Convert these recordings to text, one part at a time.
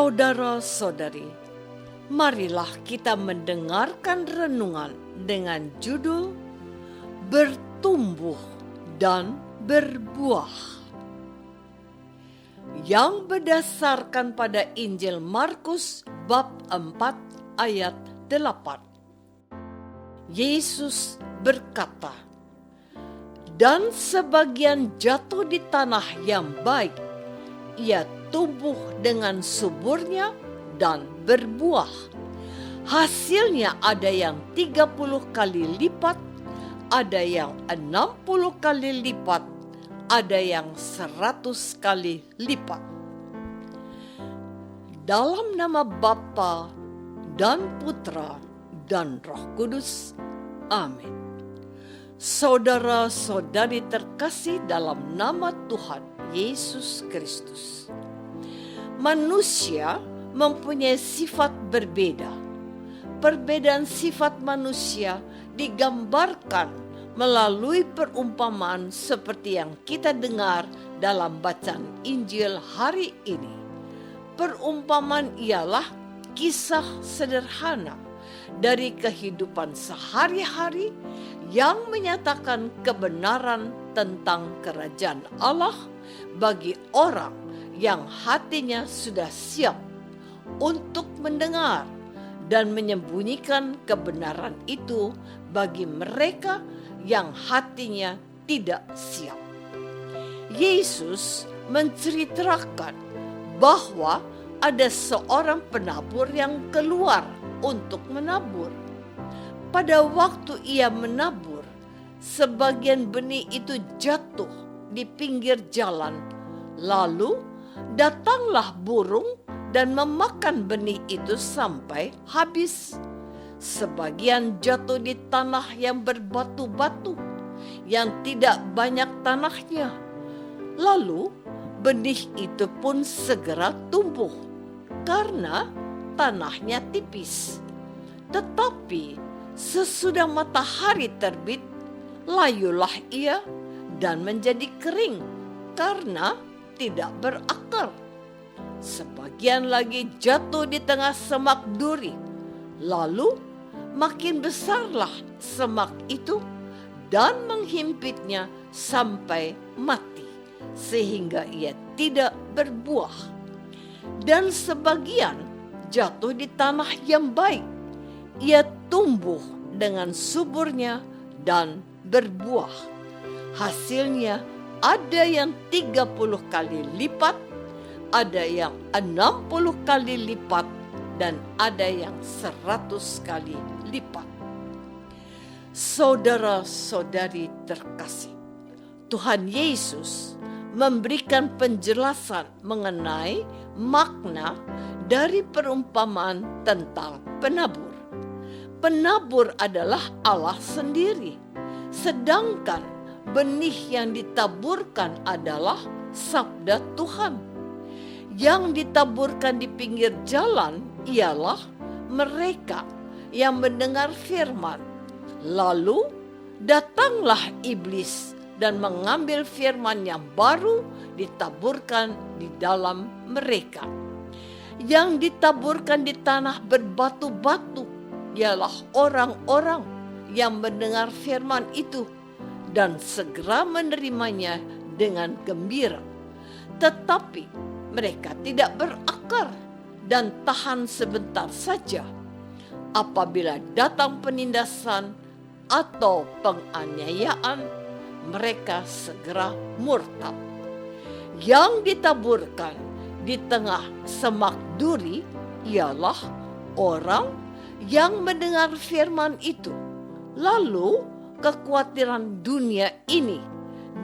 Saudara-saudari, marilah kita mendengarkan renungan dengan judul Bertumbuh dan Berbuah, yang berdasarkan pada Injil Markus bab 4 ayat 8. Yesus berkata, "Dan sebagian jatuh di tanah yang baik, ia tumbuh dengan suburnya dan berbuah. Hasilnya ada yang 30 kali lipat, ada yang 60 kali lipat, ada yang 100 kali lipat." Dalam nama Bapa dan Putra dan Roh Kudus. Amin. Saudara-saudari terkasih dalam nama Tuhan Yesus Kristus. Manusia mempunyai sifat berbeda. Perbedaan sifat manusia digambarkan melalui perumpamaan seperti yang kita dengar dalam bacaan Injil hari ini. Perumpamaan ialah kisah sederhana dari kehidupan sehari-hari yang menyatakan kebenaran tentang kerajaan Allah bagi orang yang hatinya sudah siap untuk mendengar dan menyembunyikan kebenaran itu bagi mereka yang hatinya tidak siap. Yesus menceritakan bahwa ada seorang penabur yang keluar untuk menabur. Pada waktu ia menabur, sebagian benih itu jatuh di pinggir jalan. Lalu datanglah burung dan memakan benih itu sampai habis. Sebagian jatuh di tanah yang berbatu-batu, yang tidak banyak tanahnya. Lalu benih itu pun segera tumbuh, karena tanahnya tipis. Tetapi sesudah matahari terbit, layulah ia dan menjadi kering, karena tidak berakar. Sebagian lagi jatuh di tengah semak duri. Lalu makin besarlah semak itu dan menghimpitnya sampai mati, sehingga ia tidak berbuah. Dan sebagian jatuh di tanah yang baik. Ia tumbuh dengan suburnya dan berbuah. Hasilnya ada yang 30 kali lipat, ada yang 60 kali lipat, dan ada yang 100 kali lipat. Saudara-saudari terkasih, Tuhan Yesus memberikan penjelasan mengenai makna dari perumpamaan tentang penabur. Penabur adalah Allah sendiri, sedangkan benih yang ditaburkan adalah sabda Tuhan. Yang ditaburkan di pinggir jalan ialah mereka yang mendengar firman. Lalu datanglah iblis dan mengambil firman yang baru ditaburkan di dalam mereka. Yang ditaburkan di tanah berbatu-batu ialah orang-orang yang mendengar firman itu dan segera menerimanya dengan gembira. Tetapi mereka tidak berakar dan tahan sebentar saja. Apabila datang penindasan atau penganiayaan, mereka segera murtad. Yang ditaburkan di tengah semak duri ialah orang yang mendengar firman itu, lalu kekhawatiran dunia ini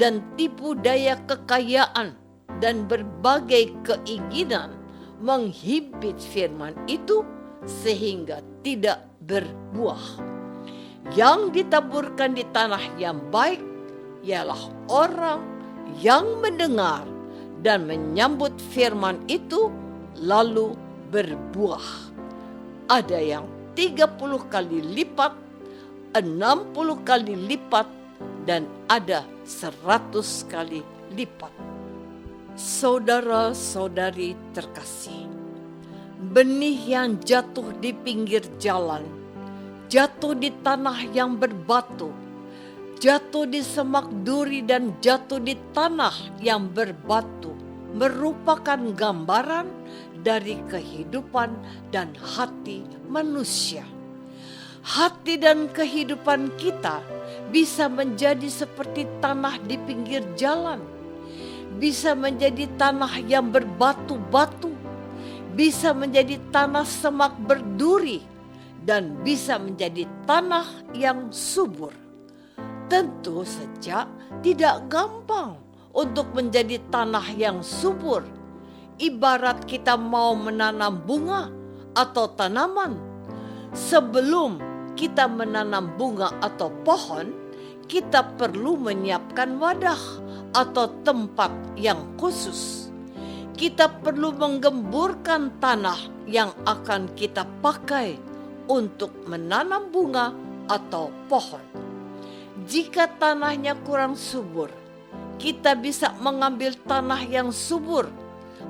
dan tipu daya kekayaan dan berbagai keinginan menghimpit firman itu sehingga tidak berbuah. Yang ditaburkan di tanah yang baik ialah orang yang mendengar dan menyambut firman itu lalu berbuah. Ada yang 30 kali lipat, 60 kali lipat, dan ada 100 kali lipat. Saudara-saudari terkasih, benih yang jatuh di pinggir jalan, jatuh di tanah yang berbatu, jatuh di semak duri dan jatuh di tanah yang berbatu, merupakan gambaran dari kehidupan dan hati manusia. Hati dan kehidupan kita bisa menjadi seperti tanah di pinggir jalan, bisa menjadi tanah yang berbatu-batu, bisa menjadi tanah semak berduri, dan bisa menjadi tanah yang subur. Tentu saja tidak gampang untuk menjadi tanah yang subur. Ibarat kita mau menanam bunga atau tanaman. Sebelum kita menanam bunga atau pohon, kita perlu menyiapkan wadah atau tempat yang khusus. Kita perlu menggemburkan tanah yang akan kita pakai untuk menanam bunga atau pohon. Jika tanahnya kurang subur, kita bisa mengambil tanah yang subur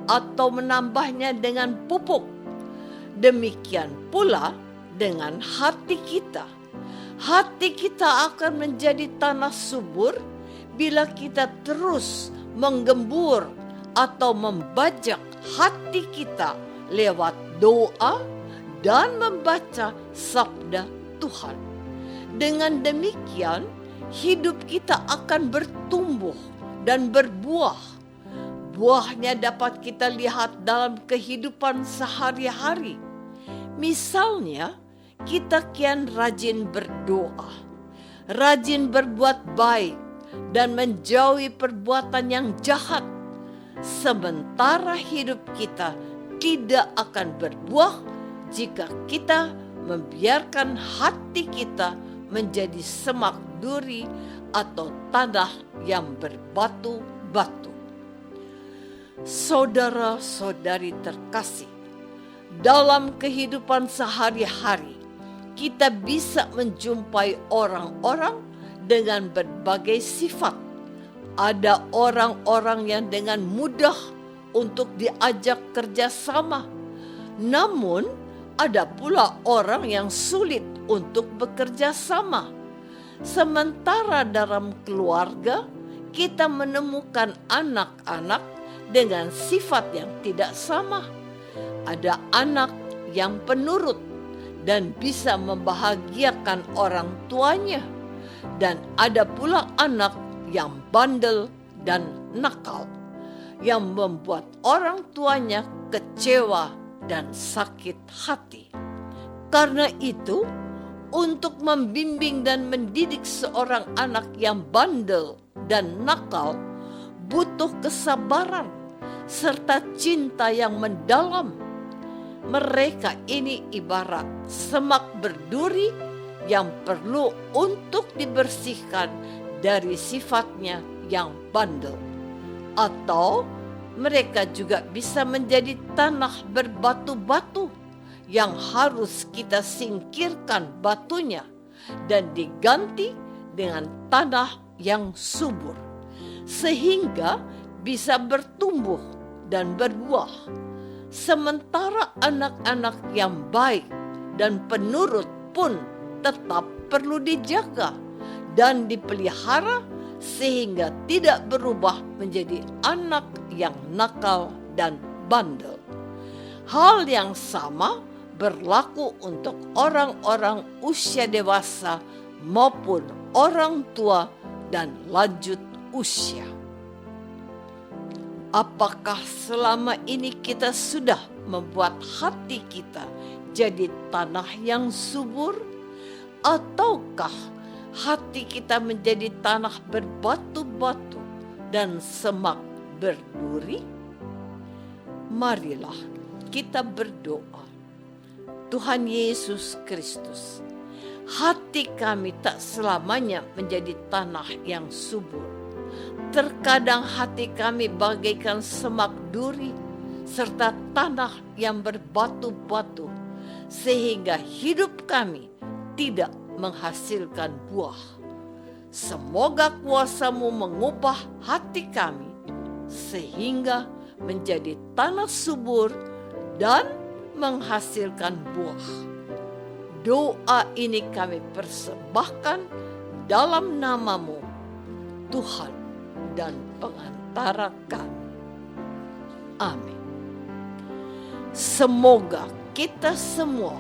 atau menambahnya dengan pupuk. Demikian pula dengan hati kita. Hati kita akan menjadi tanah subur bila kita terus menggembur atau membajak hati kita lewat doa dan membaca sabda Tuhan. Dengan demikian, hidup kita akan bertumbuh dan berbuah. Buahnya dapat kita lihat dalam kehidupan sehari-hari. Misalnya, kita kian rajin berdoa, rajin berbuat baik, dan menjauhi perbuatan yang jahat. Sementara hidup kita tidak akan berbuah jika kita membiarkan hati kita menjadi semak duri atau tanah yang berbatu-batu. Saudara-saudari terkasih, dalam kehidupan sehari-hari kita bisa menjumpai orang-orang dengan berbagai sifat. Ada orang-orang yang dengan mudah untuk diajak kerjasama, namun ada pula orang yang sulit untuk bekerja sama. Sementara dalam keluarga kita menemukan anak-anak dengan sifat yang tidak sama. Ada anak yang penurut dan bisa membahagiakan orang tuanya, dan ada pula anak yang bandel dan nakal yang membuat orang tuanya kecewa dan sakit hati. Karena itu, untuk membimbing dan mendidik seorang anak yang bandel dan nakal butuh kesabaran serta cinta yang mendalam. Mereka ini ibarat semak berduri yang perlu untuk dibersihkan dari sifatnya yang bandel. Atau mereka juga bisa menjadi tanah berbatu-batu yang harus kita singkirkan batunya dan diganti dengan tanah yang subur, sehingga bisa bertumbuh dan berbuah. Sementara anak-anak yang baik dan penurut pun tetap perlu dijaga dan dipelihara sehingga tidak berubah menjadi anak yang nakal dan bandel. Hal yang sama berlaku untuk orang-orang usia dewasa maupun orang tua dan lanjut usia. Apakah selama ini kita sudah membuat hati kita jadi tanah yang subur? Ataukah hati kita menjadi tanah berbatu-batu dan semak berduri? Marilah kita berdoa. Tuhan Yesus Kristus, hati kami tak selamanya menjadi tanah yang subur. Terkadang hati kami bagaikan semak duri serta tanah yang berbatu-batu, sehingga hidup kami tidak menghasilkan buah. Semoga kuasa-Mu mengubah hati kami sehingga menjadi tanah subur dan menghasilkan buah. Doa ini kami persembahkan dalam nama-Mu, Tuhan dan pengantara kami. Amin. Semoga kita semua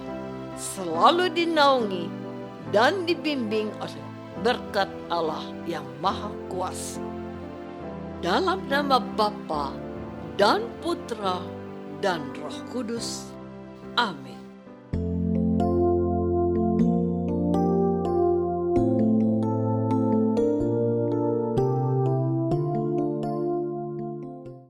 selalu dinaungi dan dibimbing oleh berkat Allah yang Maha Kuasa. Dalam nama Bapa dan Putra dan Roh Kudus. Amin.